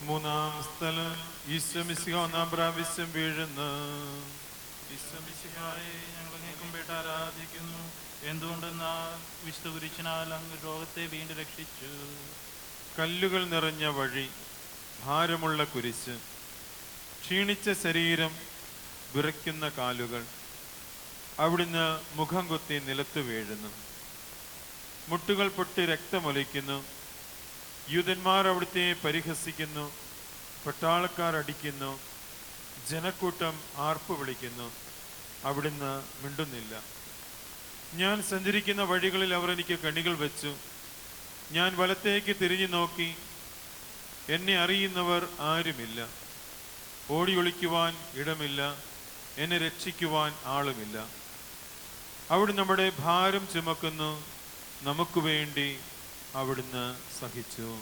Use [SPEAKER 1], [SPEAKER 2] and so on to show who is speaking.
[SPEAKER 1] മൂന്നാം സ്ഥലം ഈശ്വമിശിഹ ഒന്നാം പ്രാവശ്യം വീഴുന്നു.
[SPEAKER 2] ഈശ്വമിശിഹായെ ഞങ്ങൾ നീക്കുംപേട്ട് ആരാധിക്കുന്നു. എന്തുകൊണ്ടെന്നാൽ വിശുദ്ധ കുരിശിനാൽ അങ്ങ് രോഗത്തെ വീണ്ടും രക്ഷിച്ചു.
[SPEAKER 1] കല്ലുകൾ നിറഞ്ഞ വഴി, ഭാരമുള്ള കുരിശ്, ക്ഷീണിച്ച ശരീരം, വിറയ്ക്കുന്ന കാലുകൾ. അവിടുന്ന് മുഖം കുത്തി നിലത്ത് വീഴുന്നു. മുട്ടുകൾ പൊട്ടി രക്തമൊലിക്കുന്നു. യൂതന്മാർ അവിടുത്തെ പരിഹസിക്കുന്നു. പട്ടാളക്കാർ അടിക്കുന്നു. ജനക്കൂട്ടം ആർപ്പ് വിളിക്കുന്നു. അവിടുന്ന് മിണ്ടുന്നില്ല. ഞാൻ സഞ്ചരിക്കുന്ന വഴികളിൽ അവർ എനിക്ക് കണികൾ വെച്ചു. ഞാൻ വലത്തേക്ക് തിരിഞ്ഞു നോക്കി. എന്നെ അറിയുന്നവർ ആരുമില്ല. ഓടി ഒളിക്കുവാൻ ഇടമില്ല. എന്നെ രക്ഷിക്കുവാൻ ആളുമില്ല. അവിടുന്ന് നമ്മുടെ ഭാരം ചുമക്കുന്നു. നമുക്ക് വേണ്ടി അവിടുന്ന് സഹിച്ചു.